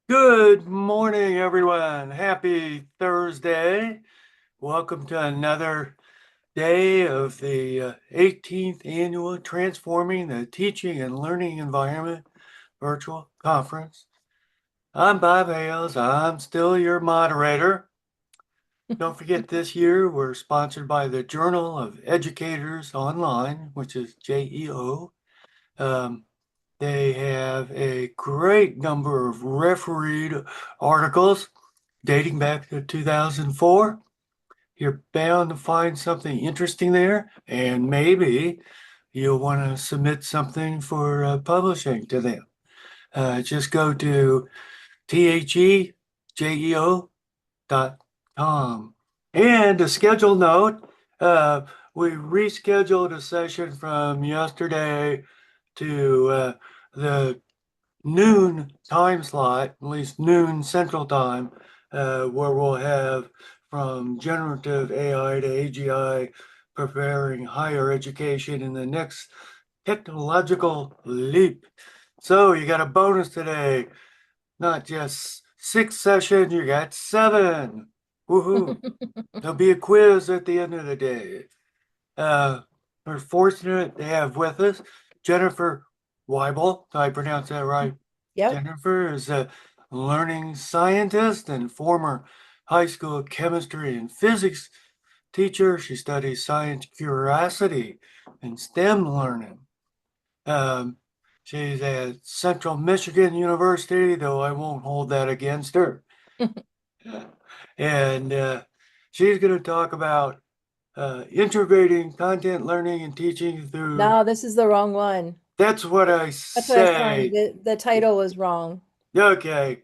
Good morning, everyone. Happy Thursday. Welcome to another day of the 18th annual Transforming the Teaching and Learning Environment virtual conference. I'm Bob Hales. I'm still your moderator. Don't forget this year we're sponsored by the Journal of Educators Online, which is JEO. Um, they have a great number of refereed articles dating back to 2004. You're bound to find something interesting there, and maybe you'll want to submit something for publishing to them. Just go to thejeo.com. And a schedule note, we rescheduled a session from yesterday to the noon time slot, at least noon Central Time, where we'll have from generative AI to AGI preparing higher education in the next technological leap. So you got a bonus today, not just six sessions, you got seven. Woohoo! There'll be a quiz at the end of the day. Uh, we're fortunate to have with us Jennifer Weibel. Did I pronounce that right? Yep. Jennifer is a learning scientist and former high school chemistry and physics teacher. She studies science curiosity and STEM learning. Um, she's at Central Michigan University, though I won't hold that against her. And she's going to talk about integrating content learning and teaching through. No, this is the wrong one. That's what I That's what I was telling you. say. The title was wrong. Okay.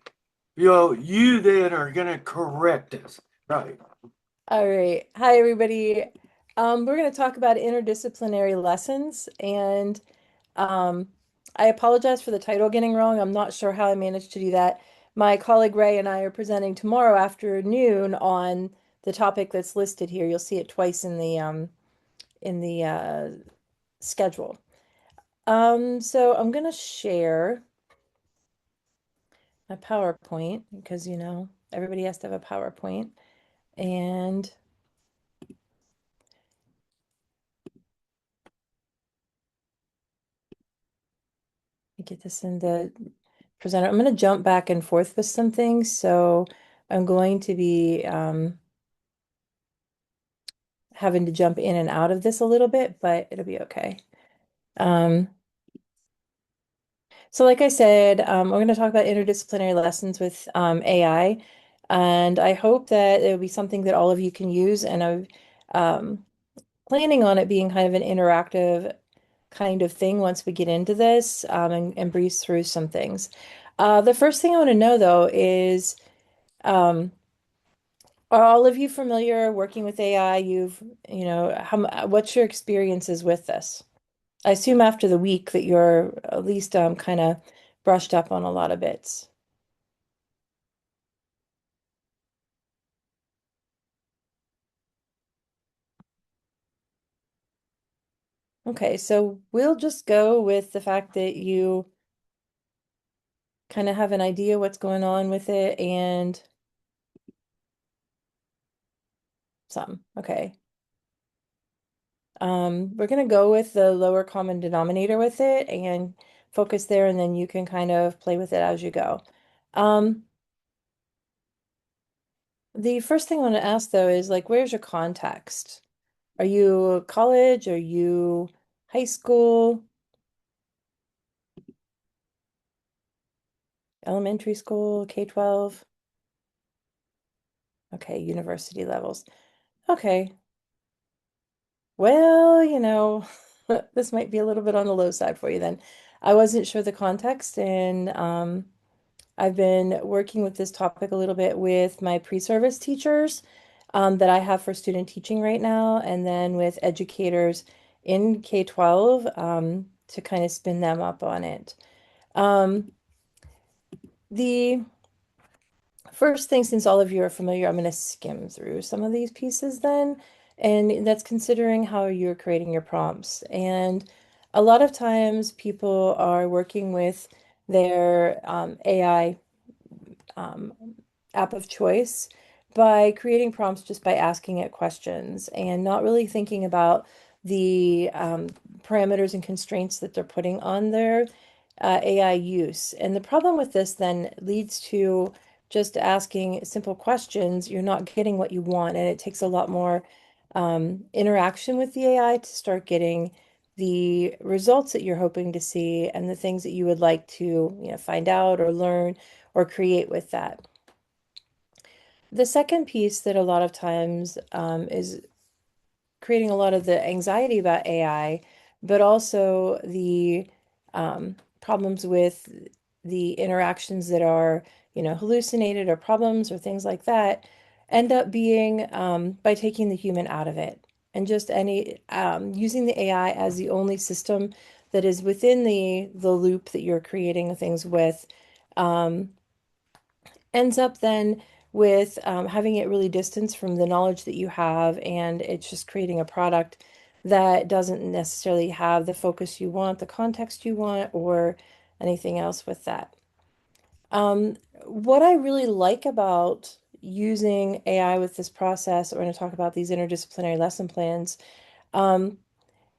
You then are going to correct us. Right. All right. Hi, everybody. We're going to talk about interdisciplinary lessons, and um, I apologize for the title getting wrong. I'm not sure how I managed to do that. My colleague Ray and I are presenting tomorrow afternoon on the topic that's listed here. You'll see it twice in the schedule. So I'm going to share my PowerPoint because everybody has to have a PowerPoint. And get this in the presenter. I'm going to jump back and forth with some things. So I'm going to be having to jump in and out of this a little bit, but it'll be okay. Um, so like I said, we're going to talk about interdisciplinary lessons with AI. And I hope that it'll be something that all of you can use. And I'm planning on it being kind of an interactive kind of thing once we get into this and breeze through some things. The first thing I want to know though is um, are all of you familiar working with AI? What's your experiences with this? I assume after the week that you're at least kind of brushed up on a lot of bits. Okay, so we'll just go with the fact that you kind of have an idea what's going on with it and some. Okay. We're going to go with the lower common denominator with it and focus there, and then you can kind of play with it as you go. Um, the first thing I want to ask though is like, where's your context? Are you college? Are you high school? Elementary school? K-12? Okay, university levels. Okay. Well, this might be a little bit on the low side for you then. I wasn't sure the context, and I've been working with this topic a little bit with my pre-service teachers that I have for student teaching right now, and then with educators in K-12 to kind of spin them up on it. Um, the first thing, since all of you are familiar, I'm going to skim through some of these pieces then, and that's considering how you're creating your prompts. And a lot of times people are working with their AI um, app of choice by creating prompts just by asking it questions and not really thinking about the parameters and constraints that they're putting on their AI use. And the problem with this then leads to just asking simple questions. You're not getting what you want, and it takes a lot more interaction with the AI to start getting the results that you're hoping to see and the things that you would like to, find out or learn or create with that. The second piece that a lot of times is creating a lot of the anxiety about AI, but also the problems with the interactions that are, hallucinated or problems or things like that, end up being by taking the human out of it and just using the AI as the only system that is within the loop that you're creating things with. Um, Ends up then with having it really distanced from the knowledge that you have, and it's just creating a product that doesn't necessarily have the focus you want, the context you want, or anything else with that. What I really like about using AI with this process, we're going to talk about these interdisciplinary lesson plans, um,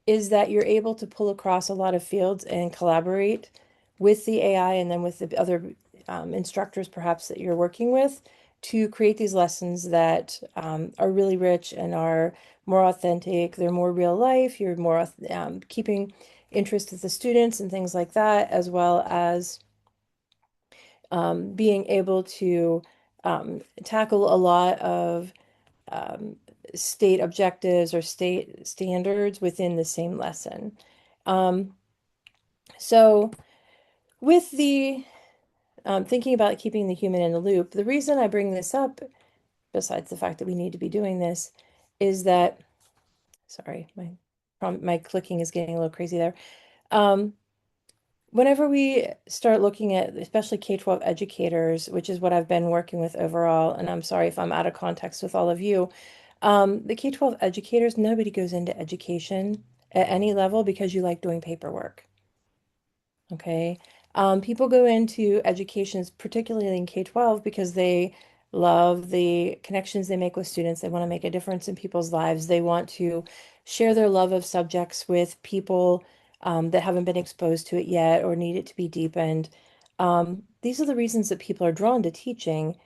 is that you're able to pull across a lot of fields and collaborate with the AI and then with the other instructors perhaps that you're working with to create these lessons that are really rich and are more authentic. They're more real life. You're more keeping interest with the students and things like that, as well as being able to tackle a lot of um, state objectives or state standards within the same lesson. Um, so with the thinking about keeping the human in the loop, the reason I bring this up, besides the fact that we need to be doing this, is that, sorry, my clicking is getting a little crazy there. Um, Whenever we start looking at, especially K-12 educators, which is what I've been working with overall, and I'm sorry if I'm out of context with all of you, the K-12 educators, nobody goes into education at any level because you like doing paperwork. Okay. People go into educations, particularly in K-12, because they love the connections they make with students. They want to make a difference in people's lives. They want to share their love of subjects with people that haven't been exposed to it yet or need it to be deepened. These are the reasons that people are drawn to teaching.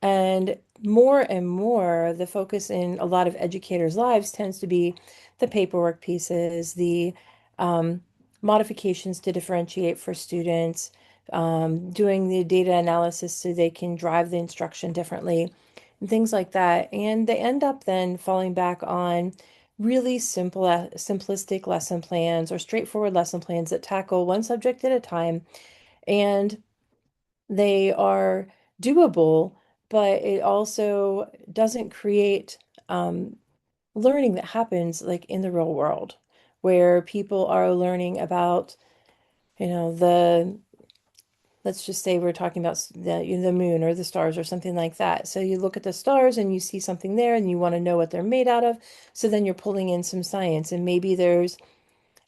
And more, the focus in a lot of educators' lives tends to be the paperwork pieces, the um, modifications to differentiate for students, doing the data analysis so they can drive the instruction differently, and things like that. And they end up then falling back on really simplistic lesson plans or straightforward lesson plans that tackle one subject at a time. And they are doable, but it also doesn't create learning that happens like in the real world, where people are learning about, the, let's just say we're talking about the moon or the stars or something like that. So you look at the stars and you see something there and you want to know what they're made out of. So then you're pulling in some science, and maybe there's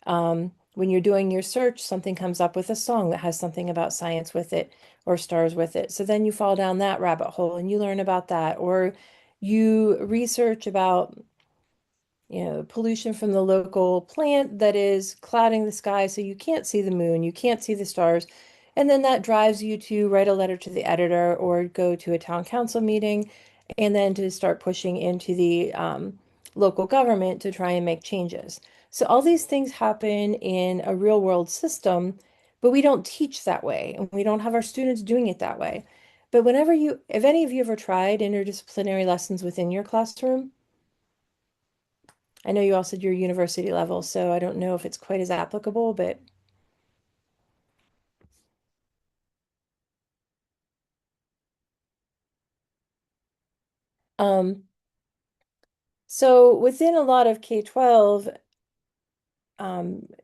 when you're doing your search, something comes up with a song that has something about science with it or stars with it. So then you fall down that rabbit hole and you learn about that, or you research about, pollution from the local plant that is clouding the sky so you can't see the moon, you can't see the stars. And then that drives you to write a letter to the editor or go to a town council meeting and then to start pushing into the local government to try and make changes. So all these things happen in a real world system, but we don't teach that way and we don't have our students doing it that way. But if any of you ever tried interdisciplinary lessons within your classroom, I know you all said you're university level, so I don't know if it's quite as applicable, but um, so within a lot of K-12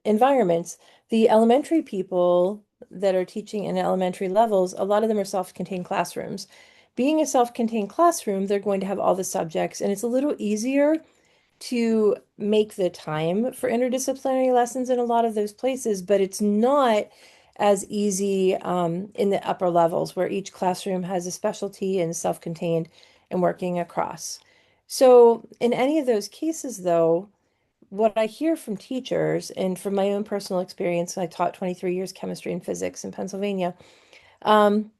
environments, the elementary people that are teaching in elementary levels, a lot of them are self-contained classrooms. Being a self-contained classroom, they're going to have all the subjects, and it's a little easier to make the time for interdisciplinary lessons in a lot of those places, but it's not as easy in the upper levels where each classroom has a specialty and self-contained and working across. So in any of those cases, though, what I hear from teachers and from my own personal experience, I taught 23 years chemistry and physics in Pennsylvania. Um,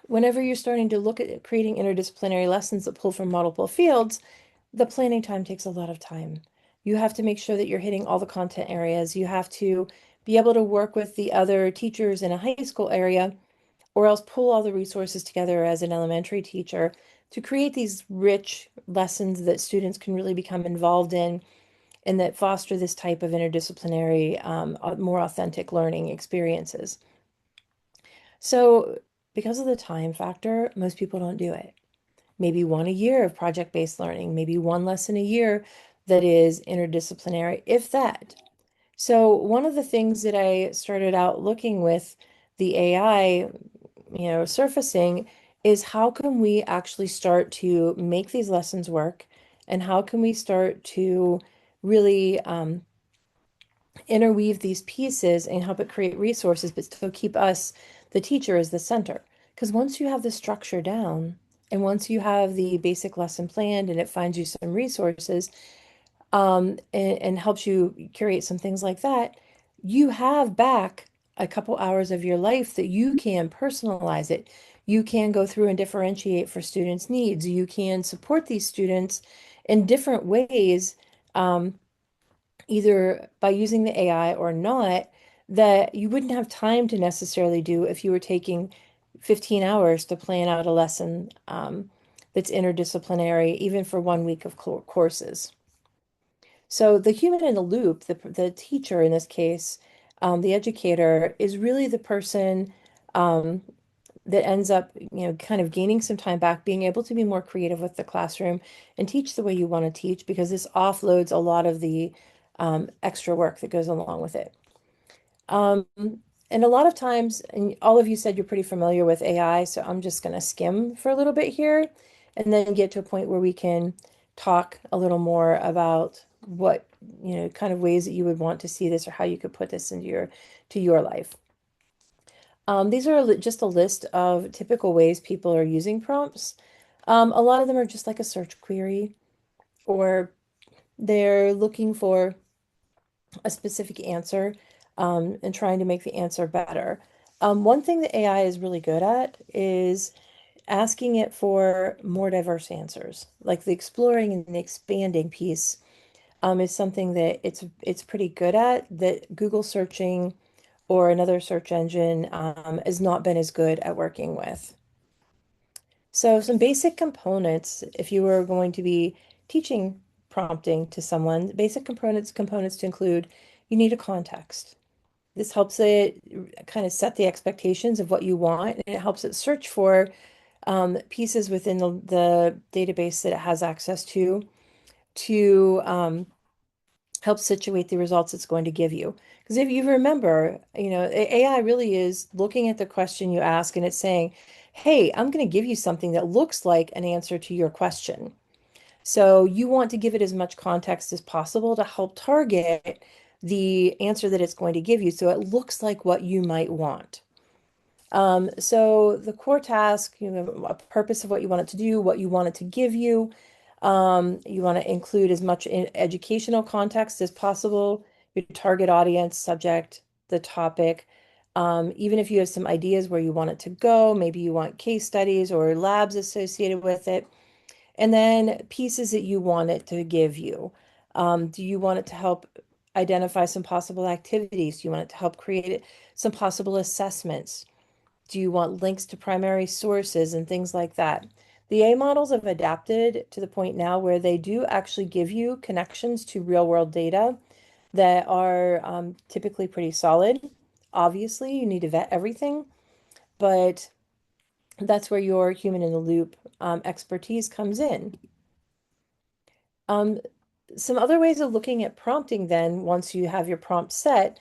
Whenever you're starting to look at creating interdisciplinary lessons that pull from multiple fields, the planning time takes a lot of time. You have to make sure that you're hitting all the content areas. You have to be able to work with the other teachers in a high school area, or else pull all the resources together as an elementary teacher to create these rich lessons that students can really become involved in and that foster this type of interdisciplinary, more authentic learning experiences. So, because of the time factor, most people don't do it. Maybe one a year of project-based learning, maybe one lesson a year that is interdisciplinary, if that. So, one of the things that I started out looking with the AI, surfacing is how can we actually start to make these lessons work, and how can we start to really interweave these pieces and help it create resources, but still keep us, the teacher, as the center. Because once you have the structure down, and once you have the basic lesson planned and it finds you some resources, and helps you curate some things like that, you have back a couple hours of your life that you can personalize it. You can go through and differentiate for students' needs. You can support these students in different ways, um, either by using the AI or not, that you wouldn't have time to necessarily do if you were taking 15 hours to plan out a lesson that's interdisciplinary, even for 1 week of courses. So the human in the loop, the teacher in this case, the educator, is really the person um, that ends up, kind of gaining some time back, being able to be more creative with the classroom and teach the way you want to teach, because this offloads a lot of the extra work that goes along with it. Um, and a lot of times, and all of you said you're pretty familiar with AI, so I'm just going to skim for a little bit here and then get to a point where we can talk a little more about what, kind of ways that you would want to see this or how you could put this into your life. These are just a list of typical ways people are using prompts. A lot of them are just like a search query, or they're looking for a specific answer, and trying to make the answer better. One thing that AI is really good at is asking it for more diverse answers. Like the exploring and the expanding piece, is something that it's pretty good at, that Google searching or another search engine has not been as good at working with. So some basic components, if you were going to be teaching prompting to someone, basic components to include, you need a context. This helps it kind of set the expectations of what you want, and it helps it search for pieces within the database that it has access to help situate the results it's going to give you. Because if you remember, AI really is looking at the question you ask and it's saying, hey, I'm going to give you something that looks like an answer to your question. So you want to give it as much context as possible to help target the answer that it's going to give you so it looks like what you might want. So the core task, a purpose of what you want it to do, what you want it to give you. You want to include as much educational context as possible, your target audience, subject, the topic. Even if you have some ideas where you want it to go, maybe you want case studies or labs associated with it, and then pieces that you want it to give you. Do you want it to help identify some possible activities? Do you want it to help create some possible assessments? Do you want links to primary sources and things like that? The A models have adapted to the point now where they do actually give you connections to real world data that are typically pretty solid. Obviously, you need to vet everything, but that's where your human in the loop expertise comes in. Um, some other ways of looking at prompting then, once you have your prompt set,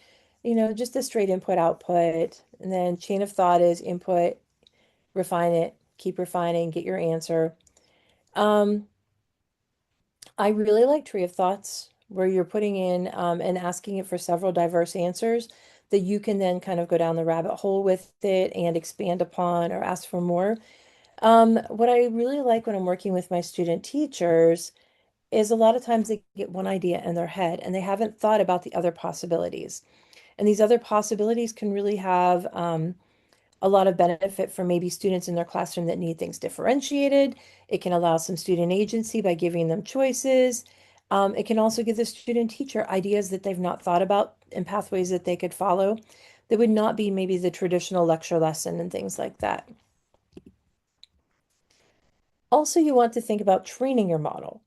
just a straight input output, and then chain of thought is input, refine it, keep refining, get your answer. Um, I really like tree of thoughts, where you're putting in and asking it for several diverse answers that you can then kind of go down the rabbit hole with it and expand upon or ask for more. What I really like when I'm working with my student teachers is a lot of times they get one idea in their head and they haven't thought about the other possibilities. And these other possibilities can really have a lot of benefit for maybe students in their classroom that need things differentiated. It can allow some student agency by giving them choices. It can also give the student teacher ideas that they've not thought about and pathways that they could follow that would not be maybe the traditional lecture lesson and things like that. Also, you want to think about training your model.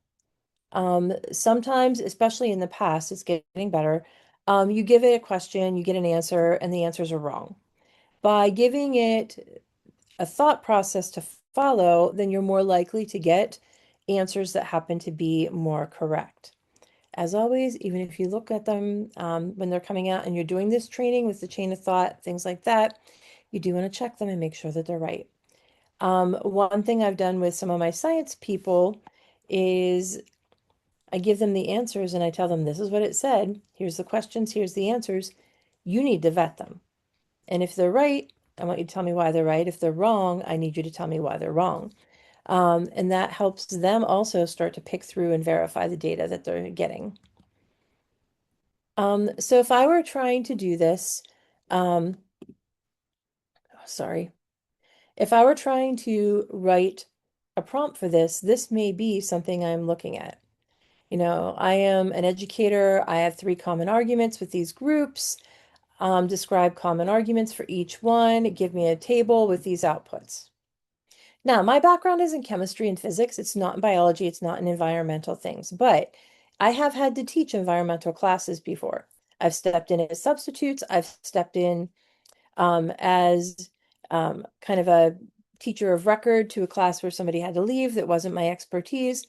Sometimes, especially in the past, it's getting better. You give it a question, you get an answer, and the answers are wrong. By giving it a thought process to follow, then you're more likely to get answers that happen to be more correct. As always, even if you look at them when they're coming out and you're doing this training with the chain of thought, things like that, you do want to check them and make sure that they're right. One thing I've done with some of my science people is I give them the answers and I tell them, this is what it said. Here's the questions, here's the answers. You need to vet them. And if they're right, I want you to tell me why they're right. If they're wrong, I need you to tell me why they're wrong. And that helps them also start to pick through and verify the data that they're getting. So if I were trying to do this, sorry, if I were trying to write a prompt for this, this may be something I'm looking at. You know, I am an educator. I have 3 common arguments with these groups. Describe common arguments for each one. Give me a table with these outputs. Now, my background is in chemistry and physics. It's not in biology. It's not in environmental things, but I have had to teach environmental classes before. I've stepped in as substitutes. I've stepped in as kind of a teacher of record to a class where somebody had to leave that wasn't my expertise.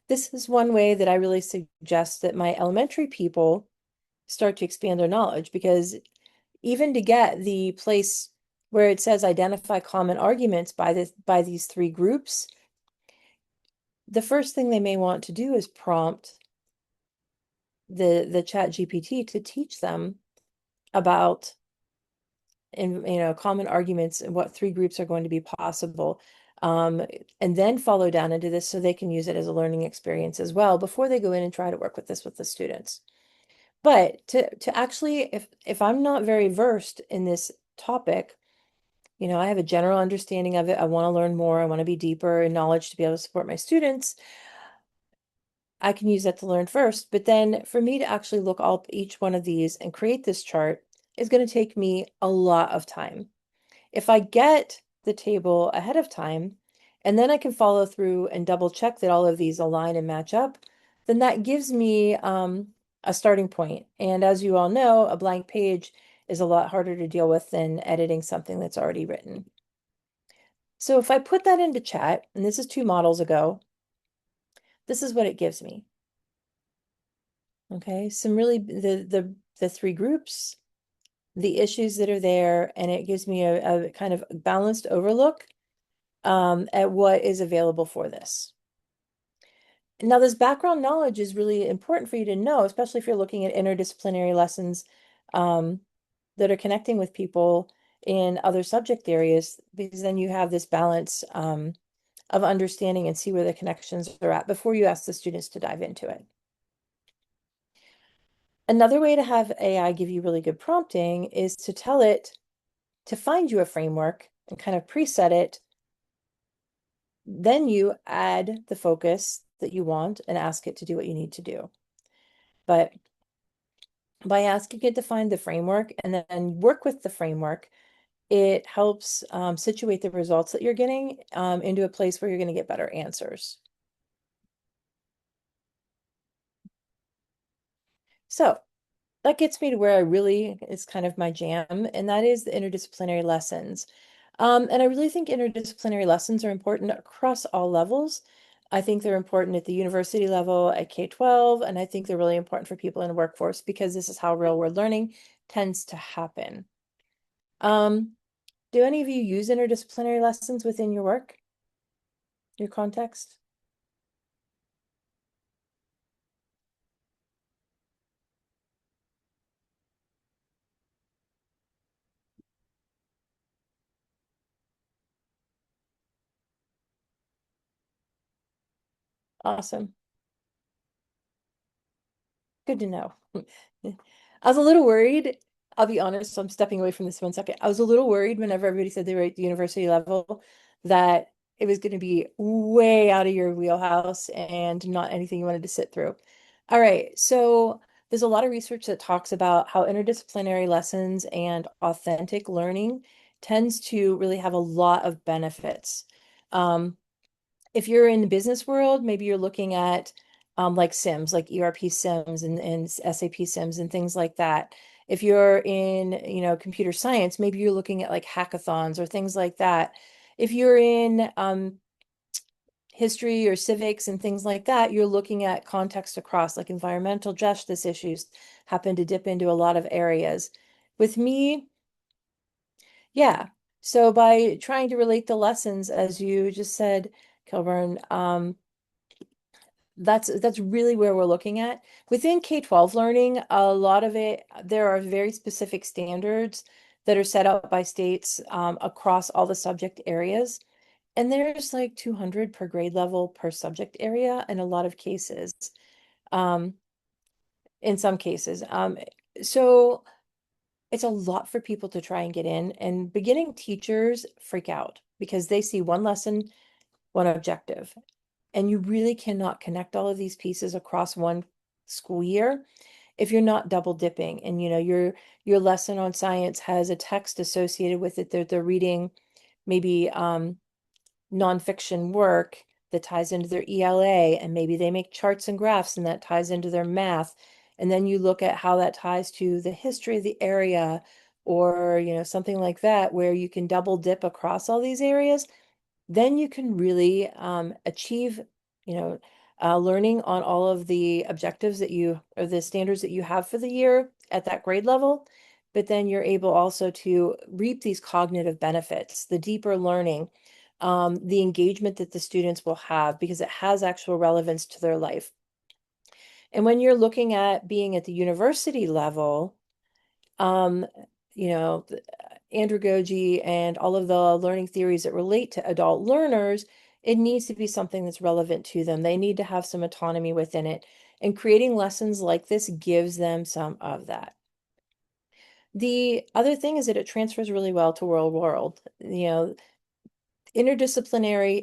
This is one way that I really suggest that my elementary people start to expand their knowledge, because even to get the place where it says identify common arguments by these 3 groups, the first thing they may want to do is prompt the chat GPT to teach them about common arguments and what 3 groups are going to be possible. And then follow down into this so they can use it as a learning experience as well before they go in and try to work with this with the students. But to actually, if I'm not very versed in this topic, I have a general understanding of it. I want to learn more. I want to be deeper in knowledge to be able to support my students. I can use that to learn first. But then for me to actually look up each one of these and create this chart is going to take me a lot of time. If I get the table ahead of time, and then I can follow through and double check that all of these align and match up, then that gives me a starting point. And as you all know, a blank page is a lot harder to deal with than editing something that's already written. So if I put that into chat, and this is 2 models ago, this is what it gives me. Okay, some really the 3 groups, the issues that are there, and it gives me a kind of balanced overlook at what is available for this. Now, this background knowledge is really important for you to know, especially if you're looking at interdisciplinary lessons that are connecting with people in other subject areas, because then you have this balance of understanding and see where the connections are at before you ask the students to dive into it. Another way to have AI give you really good prompting is to tell it to find you a framework and kind of preset it. Then you add the focus that you want and ask it to do what you need to do. But by asking it to find the framework and then work with the framework, it helps situate the results that you're getting into a place where you're going to get better answers. So that gets me to where I really is kind of my jam, and that is the interdisciplinary lessons. And I really think interdisciplinary lessons are important across all levels. I think they're important at the university level, at K-12, and I think they're really important for people in the workforce because this is how real world learning tends to happen. Do any of you use interdisciplinary lessons within your work, your context? Awesome. Good to know. I was a little worried. I'll be honest, so I'm stepping away from this 1 second. I was a little worried whenever everybody said they were at the university level that it was going to be way out of your wheelhouse and not anything you wanted to sit through. All right, so there's a lot of research that talks about how interdisciplinary lessons and authentic learning tends to really have a lot of benefits. Um, if you're in the business world, maybe you're looking at like Sims, like ERP Sims and SAP Sims and things like that. If you're in, computer science, maybe you're looking at like hackathons or things like that. If you're in history or civics and things like that, you're looking at context across, like environmental justice issues happen to dip into a lot of areas. With me, yeah. So by trying to relate the lessons, as you just said, Kilburn, that's really where we're looking at. Within K-12 learning, a lot of it, there are very specific standards that are set up by states across all the subject areas. And there's like 200 per grade level per subject area in a lot of cases, um, in some cases. So it's a lot for people to try and get in. And beginning teachers freak out because they see one lesson, one objective. And you really cannot connect all of these pieces across one school year if you're not double dipping. And your lesson on science has a text associated with it that they're reading, maybe nonfiction work that ties into their ELA, and maybe they make charts and graphs and that ties into their math. And then you look at how that ties to the history of the area, or something like that, where you can double dip across all these areas. Then you can really achieve, you know, learning on all of the objectives that you, or the standards that you have for the year at that grade level. But then you're able also to reap these cognitive benefits, the deeper learning, the engagement that the students will have because it has actual relevance to their life. And when you're looking at being at the university level, um, andragogy and all of the learning theories that relate to adult learners, it needs to be something that's relevant to them. They need to have some autonomy within it. And creating lessons like this gives them some of that. The other thing is that it transfers really well to real world. Interdisciplinary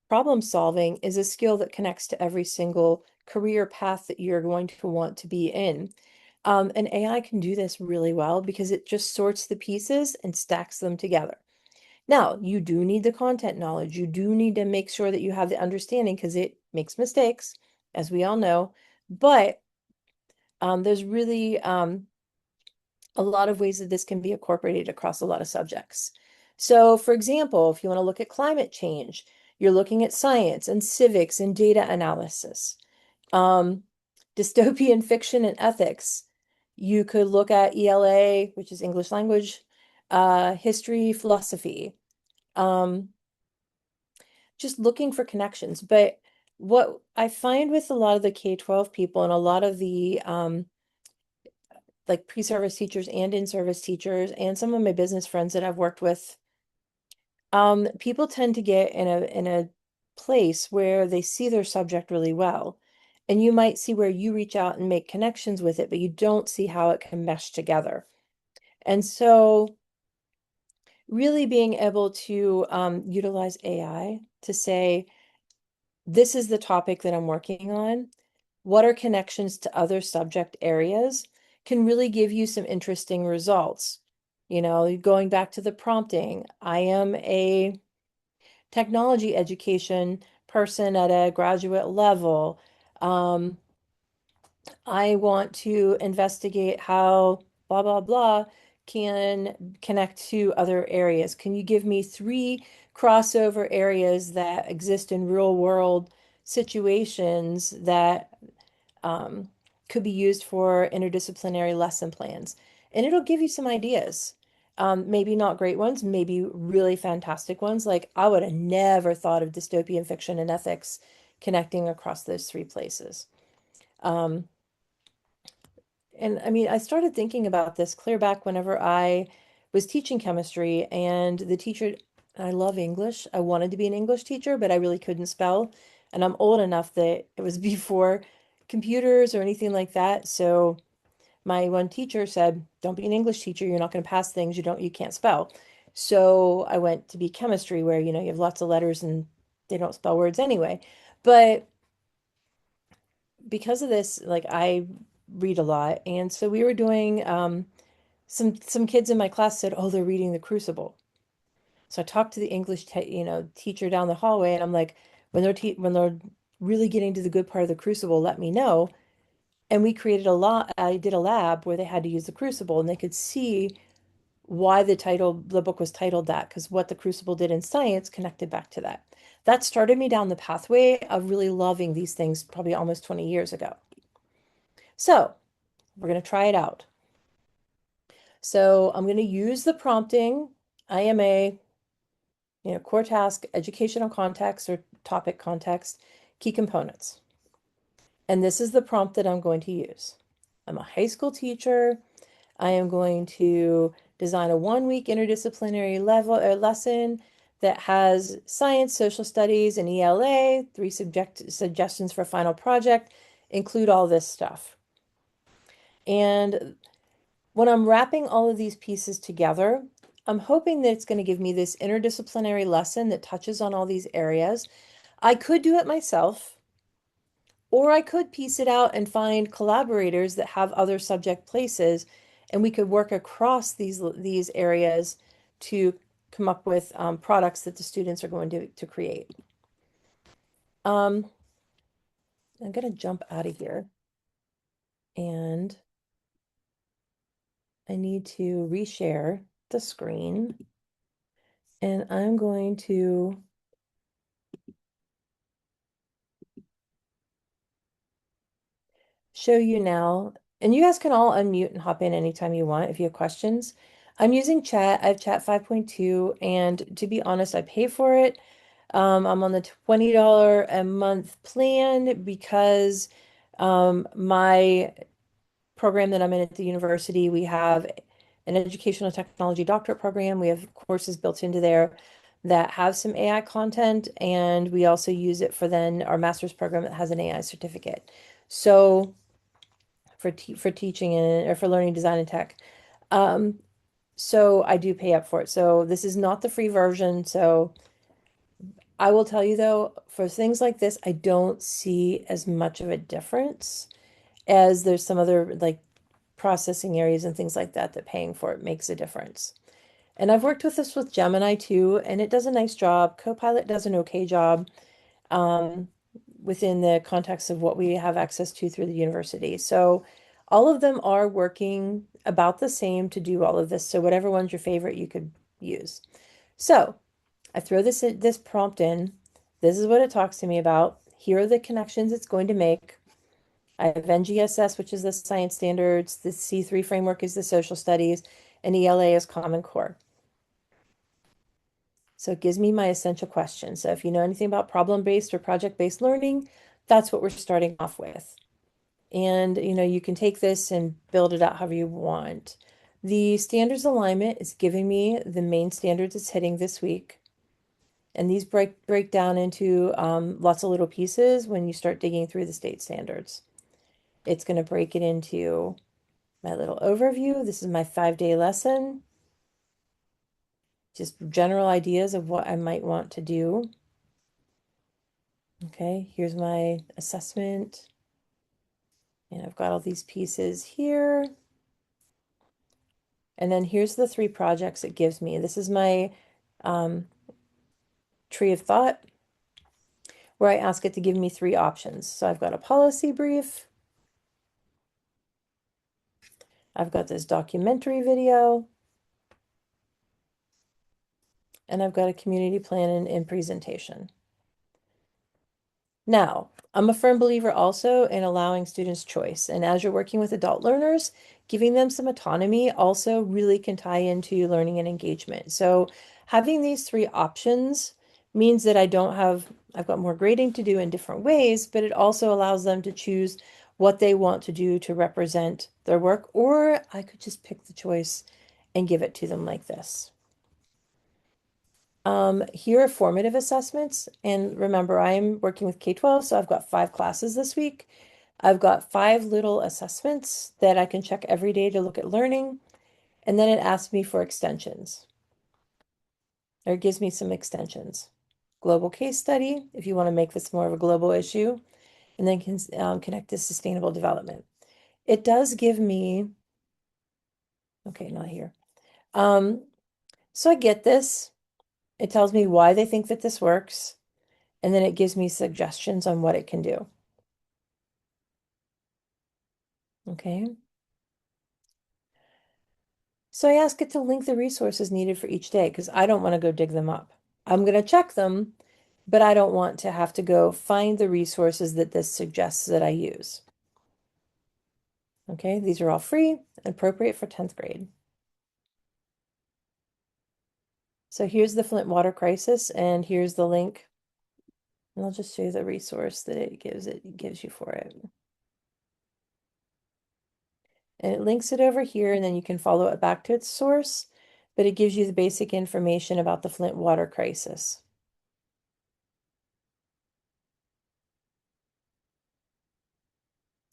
problem solving is a skill that connects to every single career path that you're going to want to be in. And AI can do this really well because it just sorts the pieces and stacks them together. Now, you do need the content knowledge. You do need to make sure that you have the understanding because it makes mistakes, as we all know. But there's really a lot of ways that this can be incorporated across a lot of subjects. So, for example, if you want to look at climate change, you're looking at science and civics and data analysis. Um, Dystopian fiction and ethics. You could look at ELA, which is English language, history, philosophy, um, just looking for connections. But what I find with a lot of the K-12 people and a lot of the like pre-service teachers and in-service teachers and some of my business friends that I've worked with, people tend to get in a place where they see their subject really well. And you might see where you reach out and make connections with it, but you don't see how it can mesh together. And so really being able to utilize AI to say, this is the topic that I'm working on. What are connections to other subject areas can really give you some interesting results. Going back to the prompting, I am a technology education person at a graduate level. Um, I want to investigate how blah, blah, blah can connect to other areas. Can you give me 3 crossover areas that exist in real world situations that um, could be used for interdisciplinary lesson plans? And it'll give you some ideas. Maybe not great ones, maybe really fantastic ones. Like I would have never thought of dystopian fiction and ethics connecting across those 3 places. Um, and I mean, I started thinking about this clear back whenever I was teaching chemistry, and the teacher, I love English. I wanted to be an English teacher, but I really couldn't spell. And I'm old enough that it was before computers or anything like that. So my one teacher said, don't be an English teacher. You're not going to pass things you can't spell. So I went to be chemistry where, you have lots of letters and they don't spell words anyway. But because of this, like I read a lot. And so we were doing some kids in my class said, "Oh, they're reading The Crucible." So I talked to the English teacher down the hallway and I'm like, when they're really getting to the good part of The Crucible, let me know. And we created a lot. I did a lab where they had to use The Crucible and they could see why the book was titled that, because what The Crucible did in science connected back to that. That started me down the pathway of really loving these things probably almost 20 years ago. So we're going to try it out. So I'm going to use the prompting, IMA, core task, educational context or topic context, key components. And this is the prompt that I'm going to use. I'm a high school teacher. I am going to design a 1 week interdisciplinary lesson that has science, social studies, and ELA, three suggestions for final project, include all this stuff. And when I'm wrapping all of these pieces together, I'm hoping that it's going to give me this interdisciplinary lesson that touches on all these areas. I could do it myself, or I could piece it out and find collaborators that have other subject places, and we could work across these areas to come up with products that the students are going to create. I'm going to jump out of here, and I need to reshare the screen, and I'm going to show you now, and you guys can all unmute and hop in anytime you want if you have questions. I'm using chat. I have chat 5.2, and to be honest, I pay for it. I'm on the $20 a month plan because my program that I'm in at the university, we have an educational technology doctorate program. We have courses built into there that have some AI content, and we also use it for then our master's program that has an AI certificate. So for teaching and or for learning design and tech. Um, so I do pay up for it. So this is not the free version. So I will tell you though, for things like this, I don't see as much of a difference as there's some other like processing areas and things like that that paying for it makes a difference. And I've worked with this with Gemini too, and it does a nice job. Copilot does an okay job um, within the context of what we have access to through the university. So all of them are working about the same to do all of this. So whatever one's your favorite, you could use. So I throw this prompt in. This is what it talks to me about. Here are the connections it's going to make. I have NGSS, which is the science standards. The C3 framework is the social studies, and ELA is Common Core. So it gives me my essential questions. So if you know anything about problem-based or project-based learning, that's what we're starting off with. And you can take this and build it out however you want. The standards alignment is giving me the main standards it's hitting this week. And these break down into lots of little pieces when you start digging through the state standards. It's going to break it into my little overview. This is my 5-day lesson. Just general ideas of what I might want to do. Okay, here's my assessment. And I've got all these pieces here. And then here's the 3 projects it gives me. This is my tree of thought, where I ask it to give me 3 options. So I've got a policy brief. I've got this documentary video. And I've got a community plan and presentation. Now, I'm a firm believer also in allowing students choice. And as you're working with adult learners, giving them some autonomy also really can tie into learning and engagement. So having these 3 options means that I've got more grading to do in different ways, but it also allows them to choose what they want to do to represent their work, or I could just pick the choice and give it to them like this. Here are formative assessments. And remember, I'm working with K-12, so I've got 5 classes this week. I've got 5 little assessments that I can check every day to look at learning. And then it asks me for extensions, or it gives me some extensions. Global case study, if you want to make this more of a global issue, and then can connect to sustainable development. It does give me, okay, not here. So I get this. It tells me why they think that this works, and then it gives me suggestions on what it can do. Okay. So I ask it to link the resources needed for each day because I don't want to go dig them up. I'm going to check them, but I don't want to have to go find the resources that this suggests that I use. Okay, these are all free and appropriate for 10th grade. So here's the Flint water crisis, and here's the link. And I'll just show you the resource that it gives you for it. And it links it over here, and then you can follow it back to its source, but it gives you the basic information about the Flint water crisis.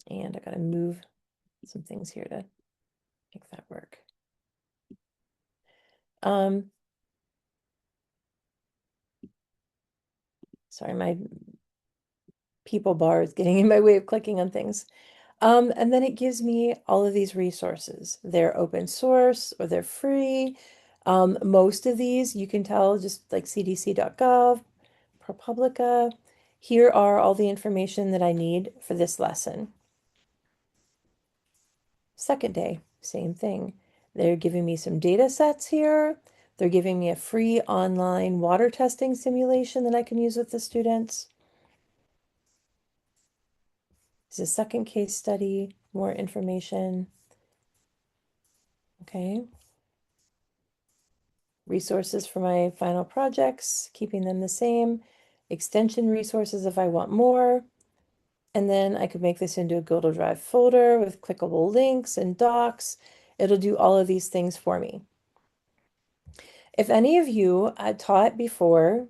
And I gotta move some things here to make that work. Sorry, my people bar is getting in my way of clicking on things. And then it gives me all of these resources. They're open source or they're free. Most of these you can tell just like cdc.gov, ProPublica. Here are all the information that I need for this lesson. Second day, same thing. They're giving me some data sets here. They're giving me a free online water testing simulation that I can use with the students. This is a second case study, more information. Okay. Resources for my final projects, keeping them the same. Extension resources if I want more. And then I could make this into a Google Drive folder with clickable links and docs. It'll do all of these things for me. If any of you had taught before,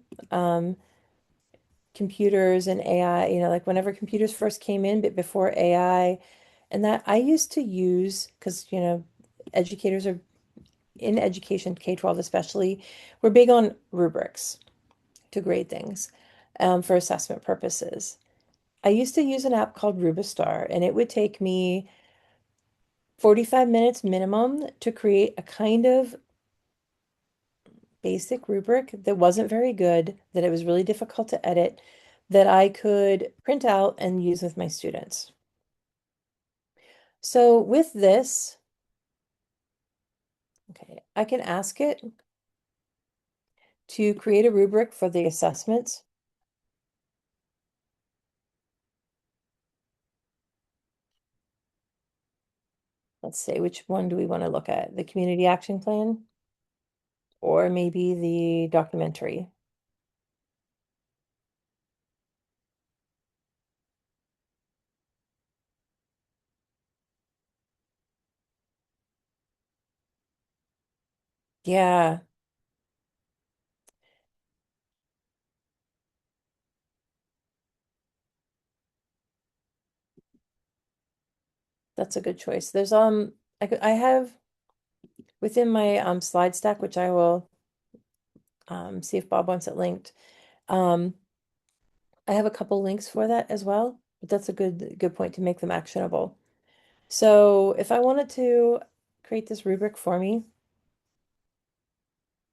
computers and AI, like whenever computers first came in, but before AI, and that I used to use, because, educators are in education, K-12 especially, we're big on rubrics to grade things for assessment purposes. I used to use an app called Rubistar, and it would take me 45 minutes minimum to create a kind of basic rubric that wasn't very good, that it was really difficult to edit, that I could print out and use with my students. So with this, okay, I can ask it to create a rubric for the assessments. Let's say, which one do we want to look at? The community action plan or maybe the documentary? Yeah, that's a good choice. There's I have within my slide stack, which I will see if Bob wants it linked. Um, I have a couple links for that as well, but that's a good point to make them actionable. So if I wanted to create this rubric for me,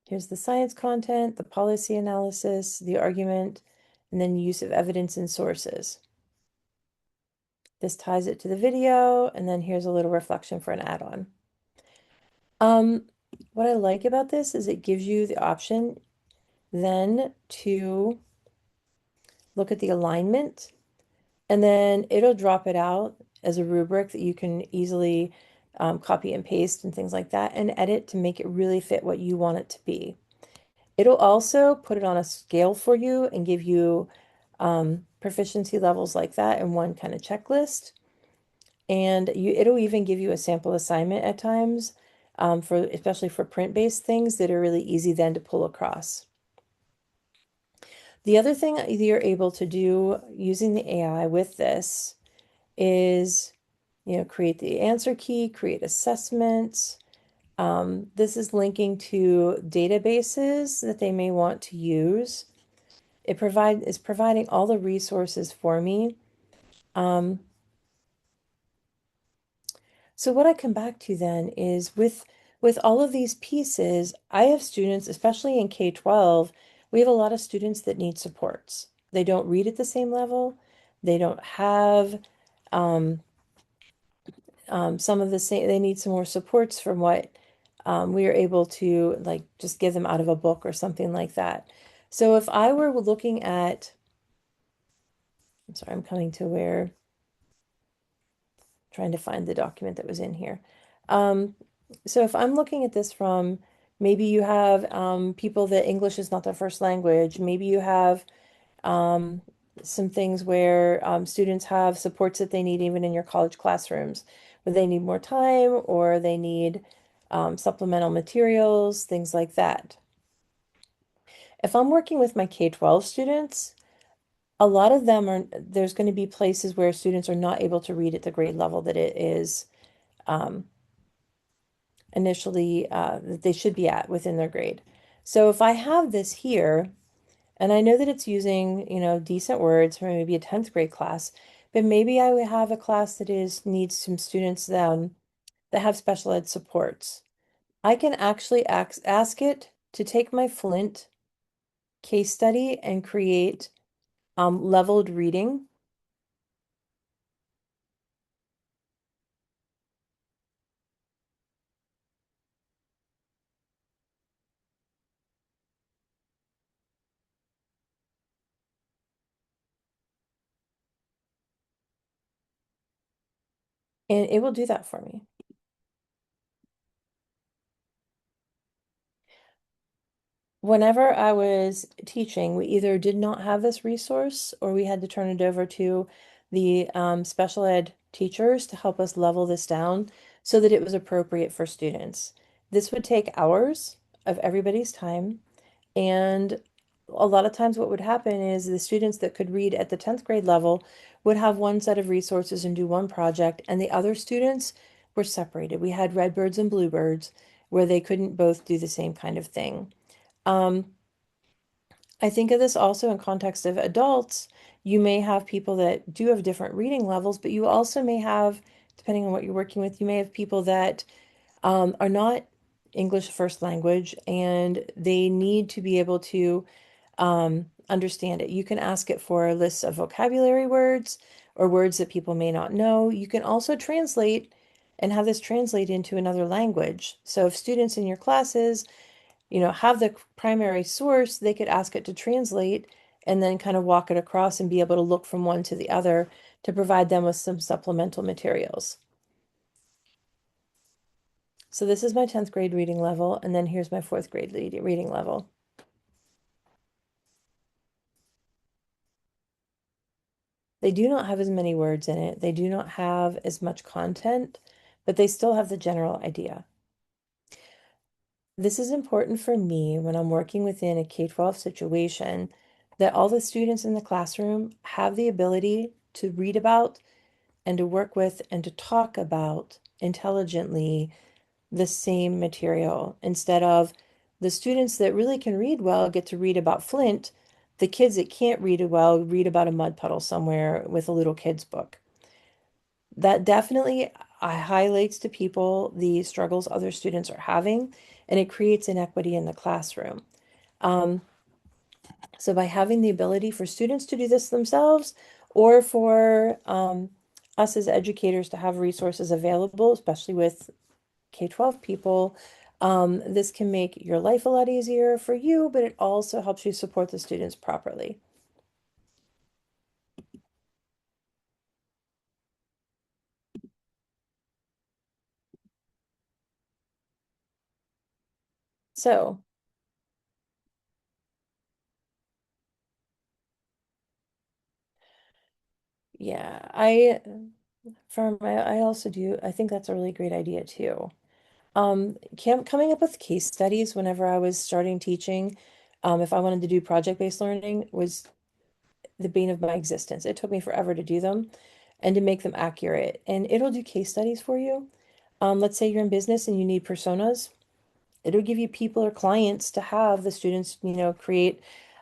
here's the science content, the policy analysis, the argument, and then use of evidence and sources. This ties it to the video, and then here's a little reflection for an add-on. What I like about this is it gives you the option then to look at the alignment, and then it'll drop it out as a rubric that you can easily copy and paste and things like that and edit to make it really fit what you want it to be. It'll also put it on a scale for you and give you proficiency levels like that in one kind of checklist. And it'll even give you a sample assignment at times, especially for print-based things that are really easy then to pull across. The other thing that you're able to do using the AI with this is, create the answer key, create assessments. This is linking to databases that they may want to use. Is providing all the resources for me. Um, so what I come back to then is with all of these pieces, I have students, especially in K-12, we have a lot of students that need supports. They don't read at the same level. They don't have um, some of the same, they need some more supports from what we are able to like just give them out of a book or something like that. So if I were looking at, I'm sorry, I'm coming to where, trying to find the document that was in here. Um, so if I'm looking at this from, maybe you have people that English is not their first language, maybe you have um, some things where students have supports that they need even in your college classrooms, where they need more time or they need supplemental materials, things like that. If I'm working with my K-12 students, a lot of them are, there's going to be places where students are not able to read at the grade level that it is um, initially that they should be at within their grade. So if I have this here, and I know that it's using, decent words for maybe a 10th grade class, but maybe I would have a class that needs some students that have special ed supports. I can actually ask it to take my Flint case study and create leveled reading. And it will do that for me. Whenever I was teaching, we either did not have this resource or we had to turn it over to the special ed teachers to help us level this down so that it was appropriate for students. This would take hours of everybody's time. And a lot of times, what would happen is the students that could read at the 10th grade level would have one set of resources and do one project, and the other students were separated. We had redbirds and bluebirds where they couldn't both do the same kind of thing. Um, I think of this also in context of adults. You may have people that do have different reading levels, but you also may have, depending on what you're working with, you may have people that are not English first language and they need to be able to understand it. You can ask it for lists of vocabulary words or words that people may not know. You can also translate and have this translate into another language. So if students in your classes have the primary source, they could ask it to translate and then kind of walk it across and be able to look from one to the other to provide them with some supplemental materials. So this is my 10th grade reading level, and then here's my 4th grade reading level. They do not have as many words in it. They do not have as much content, but they still have the general idea. This is important for me when I'm working within a K-12 situation that all the students in the classroom have the ability to read about and to work with and to talk about intelligently the same material instead of the students that really can read well get to read about Flint. The kids that can't read it well read about a mud puddle somewhere with a little kid's book. That definitely highlights to people the struggles other students are having, and it creates inequity in the classroom. Um, so by having the ability for students to do this themselves, or for us as educators to have resources available, especially with K-12 people, this can make your life a lot easier for you, but it also helps you support the students properly. So, yeah, I also do, I think that's a really great idea too. Coming up with case studies whenever I was starting teaching, If I wanted to do project-based learning, was the bane of my existence. It took me forever to do them and to make them accurate. And it'll do case studies for you. Let's say you're in business and you need personas. It'll give you people or clients to have the students, create,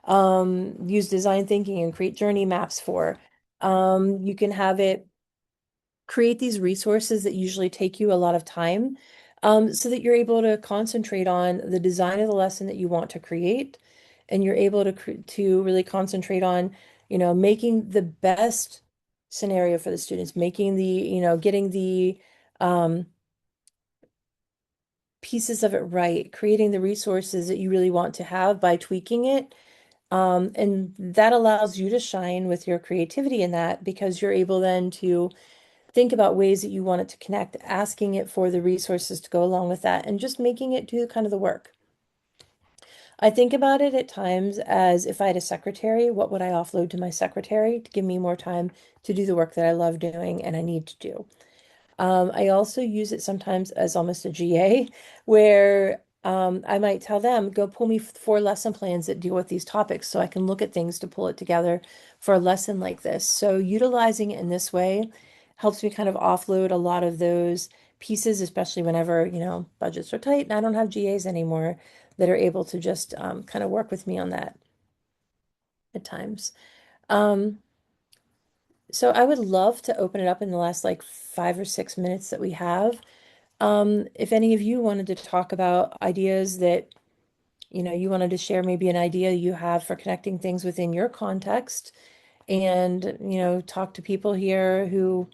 use design thinking and create journey maps for. You can have it create these resources that usually take you a lot of time, so that you're able to concentrate on the design of the lesson that you want to create, and you're able to really concentrate on, making the best scenario for the students, making getting the um, pieces of it right, creating the resources that you really want to have by tweaking it. And that allows you to shine with your creativity in that, because you're able then to think about ways that you want it to connect, asking it for the resources to go along with that, and just making it do kind of the work. I think about it at times as if I had a secretary, what would I offload to my secretary to give me more time to do the work that I love doing and I need to do? I also use it sometimes as almost a GA, where I might tell them, go pull me 4 lesson plans that deal with these topics so I can look at things to pull it together for a lesson like this. So utilizing it in this way helps me kind of offload a lot of those pieces, especially whenever, budgets are tight and I don't have GAs anymore that are able to just kind of work with me on that at times. Um, so I would love to open it up in the last like 5 or 6 minutes that we have. If any of you wanted to talk about ideas that, you wanted to share, maybe an idea you have for connecting things within your context, and, talk to people here who,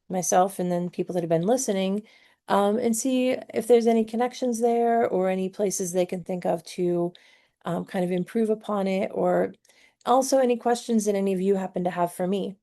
myself, and then people that have been listening, and see if there's any connections there or any places they can think of to kind of improve upon it, or also any questions that any of you happen to have for me.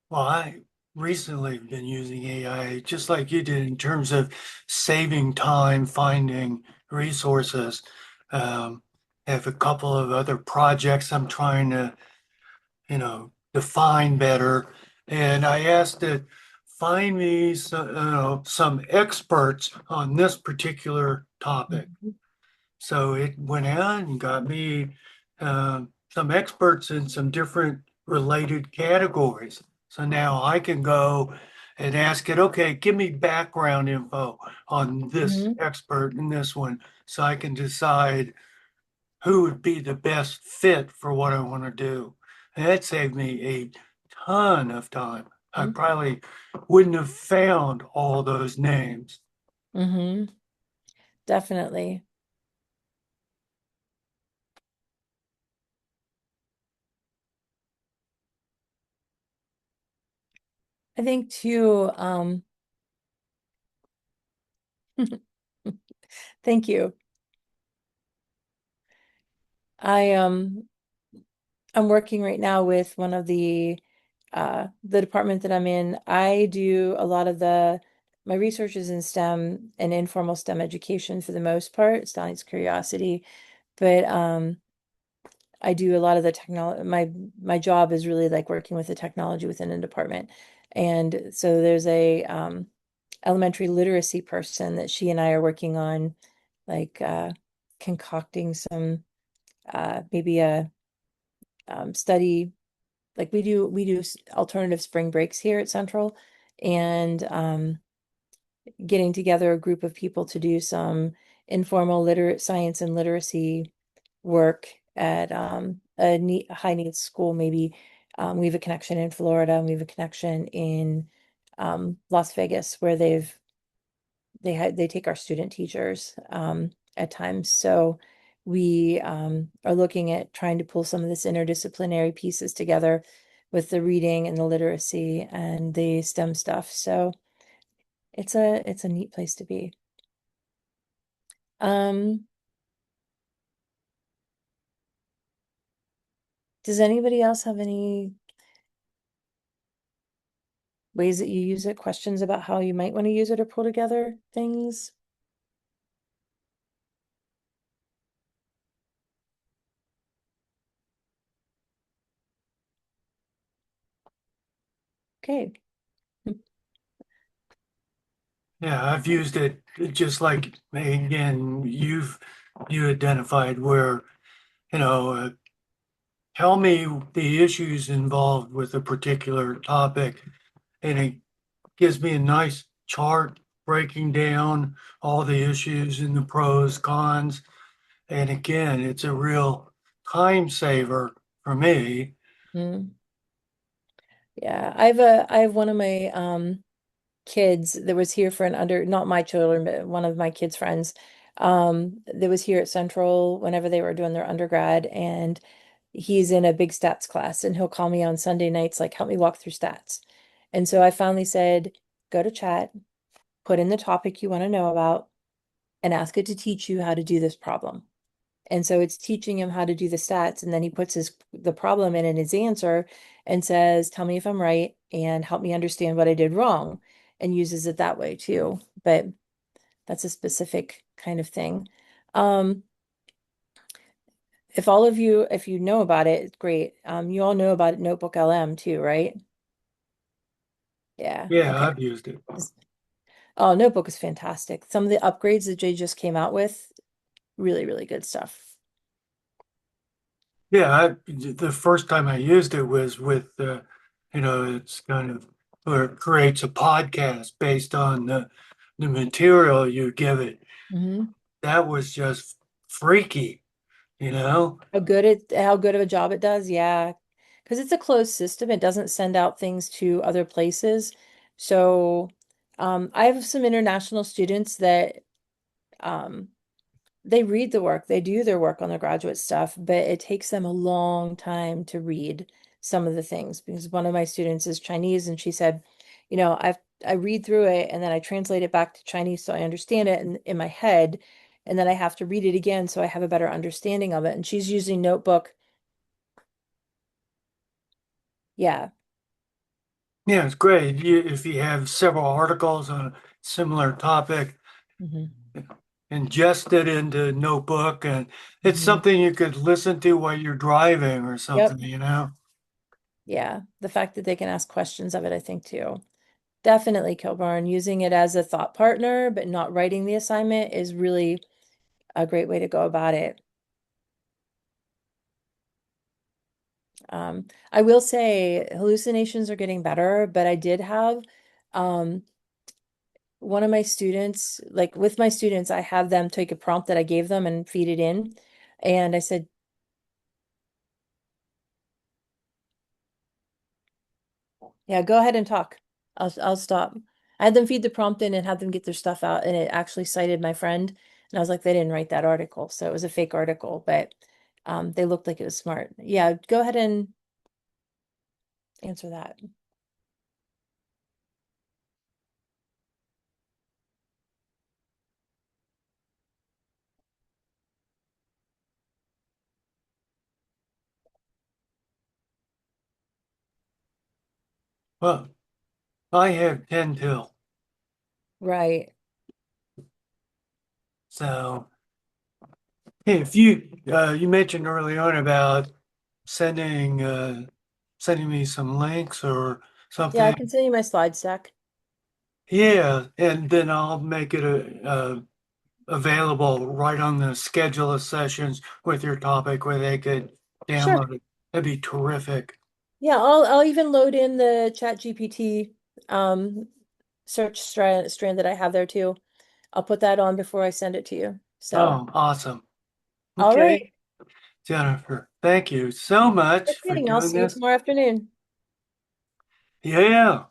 Well, I recently have been using AI just like you did in terms of saving time, finding resources. Um, I have a couple of other projects I'm trying to, define better. And I asked it, find me some experts on this particular topic. Mhm. So it went out and got me some experts in some different related categories. So now I can go and ask it, okay, give me background info on this Mhm. expert and this one, so I can decide who would be the best fit for what I want to do. And that saved me a ton of time. I Mhm. probably wouldn't have found all those names. Mhm. Definitely. I think too, thank you. I I'm working right now with one of the department that I'm in. I do a lot of my research is in STEM and informal STEM education for the most part. It's Donnie's curiosity, but I do a lot of the technology. My job is really like working with the technology within a department. And so there's a elementary literacy person that she and I are working on, like concocting some maybe a study. Like we do alternative spring breaks here at Central, and getting together a group of people to do some informal literate science and literacy work at a high needs school. Maybe we have a connection in Florida, and we have a connection in Las Vegas, where they take our student teachers at times. So we are looking at trying to pull some of this interdisciplinary pieces together with the reading and the literacy and the STEM stuff. So it's a neat place to be. Um, does anybody else have any ways that you use it? Questions about how you might want to use it or pull together things? Okay. Yeah, I've used it just like, again, you identified where, you know, tell me the issues involved with a particular topic, and it gives me a nice chart breaking down all the issues and the pros, cons. And again, it's a real time saver for me. Mm. Yeah, I have one of my kids that was here for an not my children, but one of my kids' friends, that was here at Central whenever they were doing their undergrad, and he's in a big stats class, and he'll call me on Sunday nights, like, help me walk through stats. And so I finally said, go to chat, put in the topic you want to know about, and ask it to teach you how to do this problem. And so it's teaching him how to do the stats, and then he puts the problem in his answer and says, "Tell me if I'm right and help me understand what I did wrong," and uses it that way too. But that's a specific kind of thing. Um, if you know about it, it's great. You all know about Notebook LM too, right? Yeah. Yeah, Okay. I've used it. Oh, Notebook is fantastic. Some of the upgrades that Jay just came out with, really, really good stuff. Yeah, the first time I used it was with, it's kind of, or it creates a podcast based on the material you give it. Mhm. That was just freaky, you know? How good of a job it does, yeah. Because it's a closed system, it doesn't send out things to other places. So I have some international students that um, they read the work, they do their work on their graduate stuff, but it takes them a long time to read some of the things because one of my students is Chinese and she said, I read through it and then I translate it back to Chinese so I understand it in my head, and then I have to read it again so I have a better understanding of it. And she's using Notebook. Yeah. Yeah, it's great. If you have several articles on a similar topic, Hmm. ingest it into Notebook, and it's Hmm. something you could listen to while you're driving or Yep. something, you know? Yeah. The fact that they can ask questions of it, I think too. Definitely, Kilburn, using it as a thought partner, but not writing the assignment is really a great way to go about it. I will say hallucinations are getting better, but I did have um, one of my students, like with my students, I have them take a prompt that I gave them and feed it in. And I said, yeah, go ahead and talk. I'll stop. I had them feed the prompt in and had them get their stuff out, and it actually cited my friend. And I was like, they didn't write that article, so it was a fake article, but they looked like it was smart. Yeah, go ahead and answer that. Well, I have 10 till. Right. So if you mentioned early on about sending me some links or Yeah, I something. can send you my slide stack. Yeah, and then I'll make it available right on the schedule of sessions with your topic where they could Sure. download it. That'd be terrific. Yeah, I'll even load in the Chat GPT um search strand that I have there too. I'll put that on before I send it to you. So, Oh, awesome. all right. Okay, Jennifer, thank you so much Just for kidding. I'll doing see you this. tomorrow afternoon. Yeah,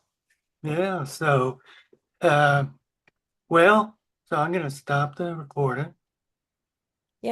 yeah. So, uh, well, so I'm going to stop the recording.